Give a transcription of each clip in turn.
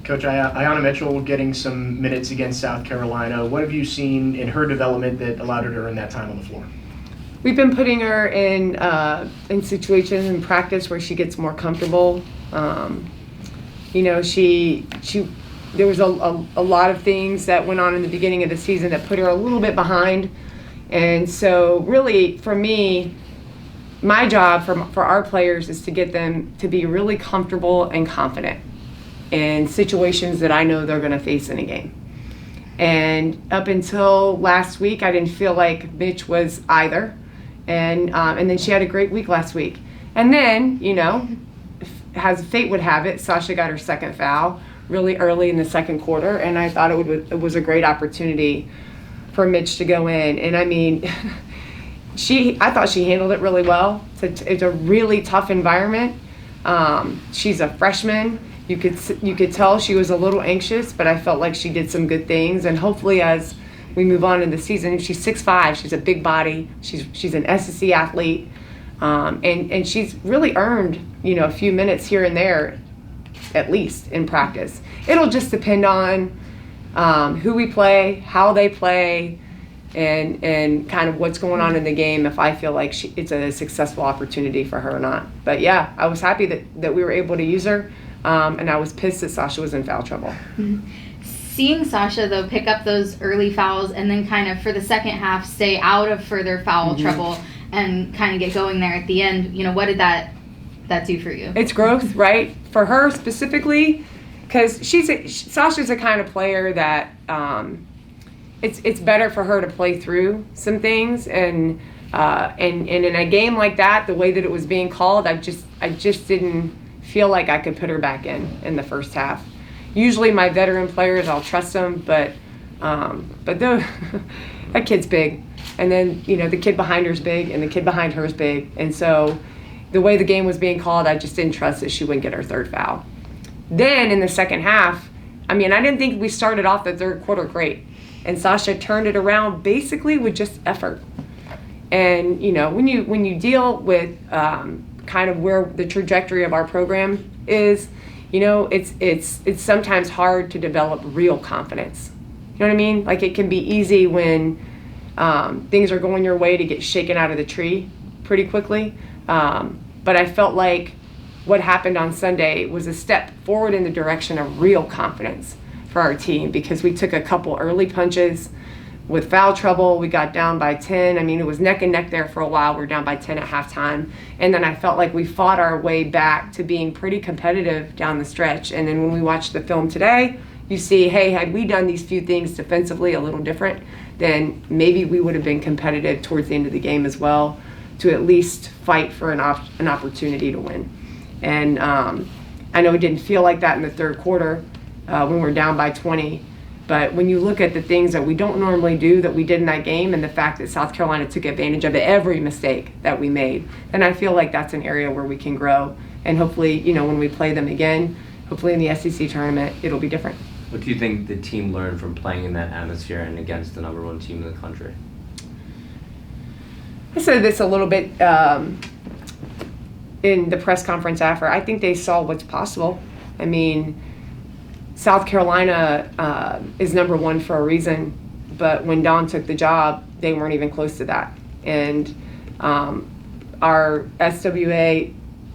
Coach, Ayanna Mitchell getting some minutes against South Carolina. What have you seen in her development that allowed her to earn that time on the floor? We've been putting her in situations in practice where she gets more comfortable. You know, there was a lot of things that went on in the beginning of the season that put her a little bit behind. And so really, for me, my job for our players is to get them to be really comfortable and confident in situations that I know they're going to face in a game. And up until last week, I didn't feel like Mitch was either. And then she had a great week last week. And then, you know, as fate would have it, Sasha got her second foul really early in the second quarter, and I thought it was a great opportunity for Mitch to go in. And I mean, I thought she handled it really well. It's a really tough environment. She's a freshman. You could tell she was a little anxious, but I felt like she did some good things. And hopefully, as we move on in the season, she's 6'5", she's a big body. She's an SEC athlete, and she's really earned, you know, a few minutes here and there, at least in practice. It'll just depend on who we play, how they play, and kind of what's going on in the game, if I feel like it's a successful opportunity for her or not. But yeah, I was happy that we were able to use her, and I was pissed that Sasha was in foul trouble. Mm-hmm. Seeing Sasha, though, pick up those early fouls and then kind of for the second half stay out of further foul trouble and kind of get going there at the end, you know, what did that do for you? It's growth, right? For her specifically, because Sasha's the kind of player that it's better for her to play through some things, and in a game like that, the way that it was being called, I just didn't feel like I could put her back in the first half. Usually my veteran players, I'll trust them, but that kid's big, and then, you know, the kid behind her's big, and the kid behind her's big, and so the way the game was being called, I just didn't trust that she wouldn't get her third foul. Then in the second half, I mean, I didn't think we started off the third quarter great, and Sasha turned it around basically with just effort. And you know, when you deal with kind of where the trajectory of our program is, you know, it's sometimes hard to develop real confidence. You know what I mean? Like, it can be easy when things are going your way to get shaken out of the tree pretty quickly. But I felt like what happened on Sunday was a step forward in the direction of real confidence for our team, because we took a couple early punches with foul trouble. We got down by 10. I mean, it was neck and neck there for a while. We were down by 10 at halftime. And then I felt like we fought our way back to being pretty competitive down the stretch. And then when we watched the film today, you see, hey, had we done these few things defensively a little different, then maybe we would have been competitive towards the end of the game as well, to at least fight for an opportunity to win. And I know it didn't feel like that in the third quarter when we're down by 20. But when you look at the things that we don't normally do that we did in that game, and the fact that South Carolina took advantage of every mistake that we made, then I feel like that's an area where we can grow. And hopefully, you know, when we play them again, hopefully in the SEC tournament, it'll be different. What do you think the team learned from playing in that atmosphere and against the #1 team in the country? I said this a little bit in the press conference after. I think they saw what's possible. I mean, South Carolina is #1 for a reason, but when Dawn took the job, they weren't even close to that. And our SWA,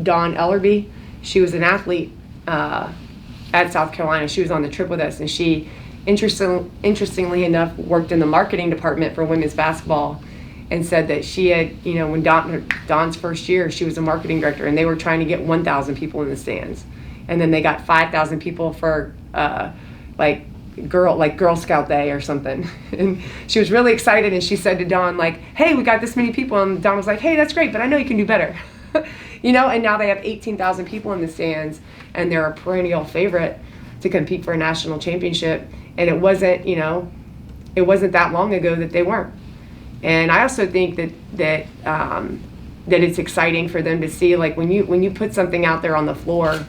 Dawn Ellerby, she was an athlete at South Carolina. She was on the trip with us, and she, interestingly enough, worked in the marketing department for women's basketball, and said that she had, you know, when Dawn's first year, she was a marketing director, and they were trying to get 1,000 people in the stands. And then they got 5,000 people for Girl Scout Day or something. And she was really excited, and she said to Dawn, like, hey, we got this many people. And Dawn was like, hey, that's great, but I know you can do better. You know, and now they have 18,000 people in the stands, and they're a perennial favorite to compete for a national championship. And it wasn't, you know, it wasn't that long ago that they weren't. And I also think that it's exciting for them to see, like, when you put something out there on the floor,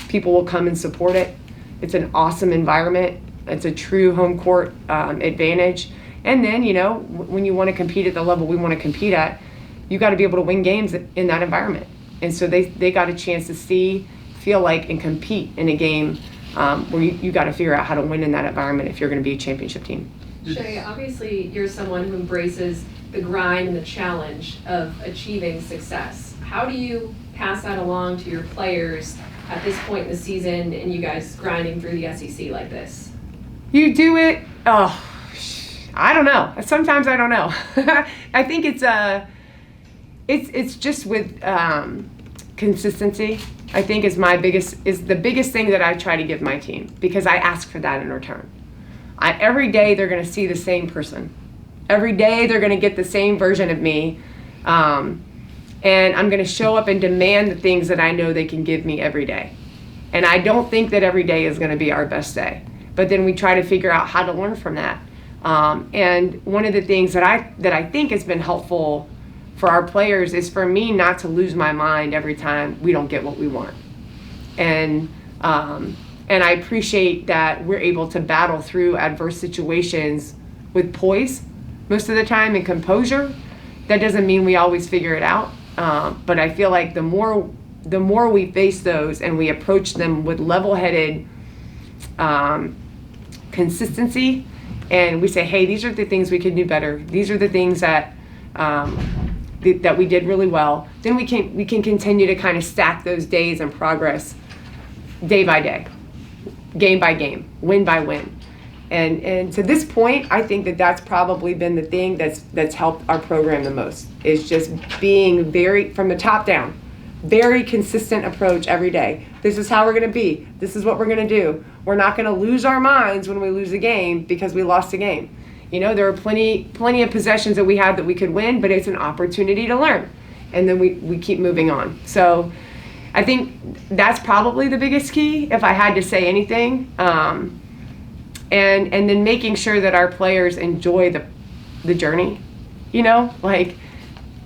people will come and support it. It's an awesome environment. It's a true home court advantage. And then, you know, when you want to compete at the level we want to compete at, you got to be able to win games in that environment. And so they got a chance to see, feel like, and compete in a game where you got to figure out how to win in that environment if you're going to be a championship team. Shea, obviously you're someone who embraces the grind and the challenge of achieving success. How do you pass that along to your players at this point in the season and you guys grinding through the SEC like this? You do it, I don't know. Sometimes I don't know. I think it's just with consistency. I think is the biggest thing that I try to give my team, because I ask for that in return. Every day they're going to see the same person. Every day they're going to get the same version of me. And I'm going to show up and demand the things that I know they can give me every day. And I don't think that every day is going to be our best day. But then we try to figure out how to learn from that. And one of the things that I think has been helpful for our players is for me not to lose my mind every time we don't get what we want. And I appreciate that we're able to battle through adverse situations with poise most of the time and composure. That doesn't mean we always figure it out. But I feel like the more we face those and we approach them with level-headed consistency, and we say, hey, these are the things we could do better. These are the things that that we did really well. Then we can continue to kind of stack those days and progress day by day, game by game, win by win. And to this point, I think that that's probably been the thing that's helped our program the most, is just being very, from the top down, very consistent approach every day. This is how we're going to be. This is what we're going to do. We're not going to lose our minds when we lose a game because we lost a game. You know, there are plenty of possessions that we had that we could win, but it's an opportunity to learn. And then we keep moving on. So I think that's probably the biggest key, if I had to say anything. And then making sure that our players enjoy the journey. You know, like,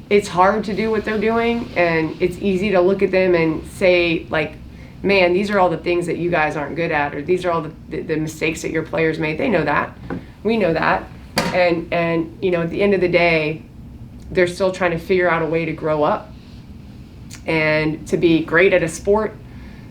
it's hard to do what they're doing, and it's easy to look at them and say, like, man, these are all the things that you guys aren't good at, or these are all the mistakes that your players made. They know that. We know that. And you know, at the end of the day, they're still trying to figure out a way to grow up and to be great at a sport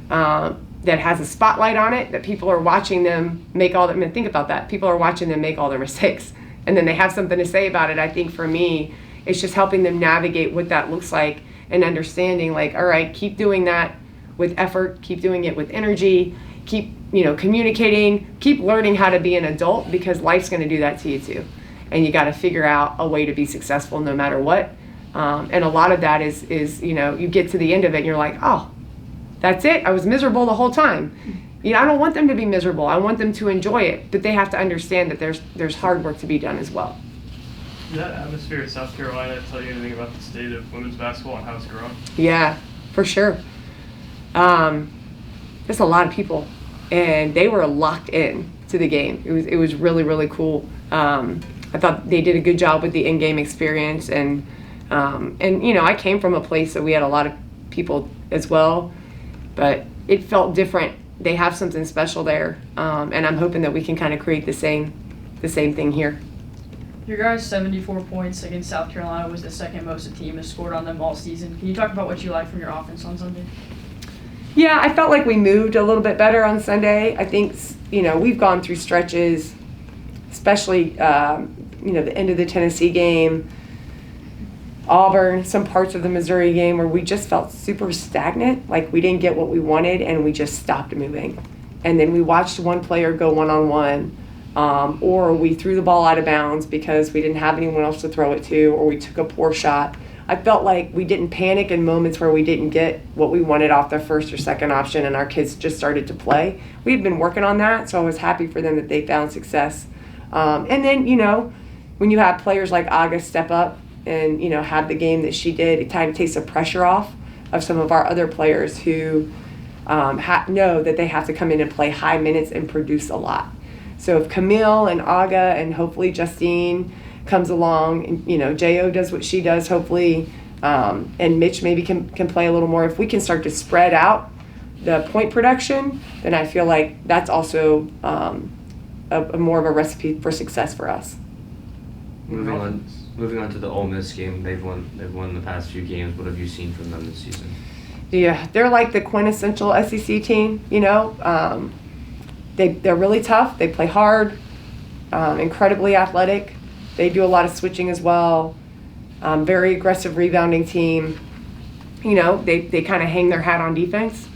that has a spotlight on it, that people are watching them make all that. I mean, think about that. People are watching them make all their mistakes, and then they have something to say about it. I think for me, it's just helping them navigate what that looks like and understanding, like, all right, keep doing that with effort, keep doing it with energy, keep, you know, communicating, keep learning how to be an adult, because life's going to do that to you too. And you got to figure out a way to be successful no matter what. And a lot of that is, you know, you get to the end of it and you're like, oh, that's it. I was miserable the whole time. You know, I don't want them to be miserable. I want them to enjoy it, but they have to understand that there's hard work to be done as well. Did that atmosphere in South Carolina tell you anything about the state of women's basketball and how it's growing? Yeah, for sure. There's a lot of people, and they were locked in to the game. It was really, really cool. I thought they did a good job with the in-game experience, and you know, I came from a place that we had a lot of people as well, but it felt different. They have something special there, and I'm hoping that we can kind of create the same thing here. Your guys' 74 points against South Carolina was the second most a team has scored on them all season. Can you talk about what you like from your offense on Sunday? Yeah, I felt like we moved a little bit better on Sunday. I think, you know, we've gone through stretches, especially, you know, the end of the Tennessee game, Auburn, some parts of the Missouri game, where we just felt super stagnant, like we didn't get what we wanted, and we just stopped moving. And then we watched one player go one-on-one, or we threw the ball out of bounds because we didn't have anyone else to throw it to, or we took a poor shot. I felt like we didn't panic in moments where we didn't get what we wanted off the first or second option, and our kids just started to play. We had been working on that, so I was happy for them that they found success. And then, you know, when you have players like Aga step up and, you know, have the game that she did, it kind of takes the pressure off of some of our other players who know that they have to come in and play high minutes and produce a lot. So if Camille and Aga and hopefully Justine comes along, and, you know, Jo does what she does, hopefully, and Mitch maybe can play a little more. If we can start to spread out the point production, then I feel like that's also a more of a recipe for success for us. Moving on to the Ole Miss game, they've won the past few games. What have you seen from them this season? Yeah, they're like the quintessential SEC team, you know. they're really tough. They play hard, incredibly athletic. They do a lot of switching as well. Very aggressive rebounding team. You know, they kind of hang their hat on defense.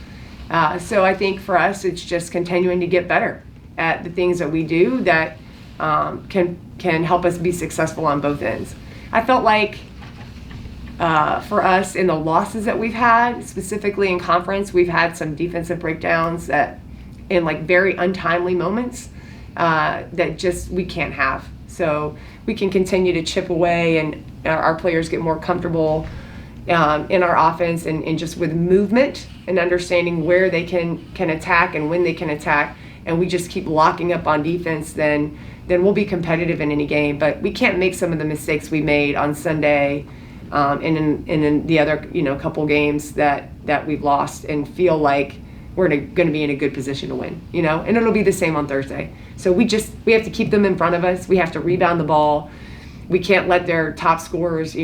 So I think for us, it's just continuing to get better at the things that we do that can help us be successful on both ends. I felt like for us in the losses that we've had, specifically in conference, we've had some defensive breakdowns that in like very untimely moments that just we can't have. So we can continue to chip away and our players get more comfortable in our offense and just with movement and understanding where they can attack and when they can attack, and we just keep locking up on defense, then we'll be competitive in any game. But we can't make some of the mistakes we made on Sunday and in the other couple games that we've lost and feel like we're going to be in a good position to win, and it'll be the same on Thursday. So we have to keep them in front of us. We have to rebound the ball. We can't let their top scorers,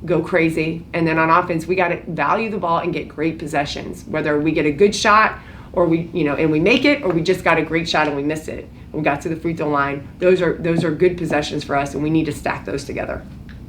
go crazy. And then on offense, we got to value the ball and get great possessions, whether we get a good shot or we make it, or we just got a great shot and we miss it. We got to the free throw line. Those are good possessions for us, and we need to stack those together.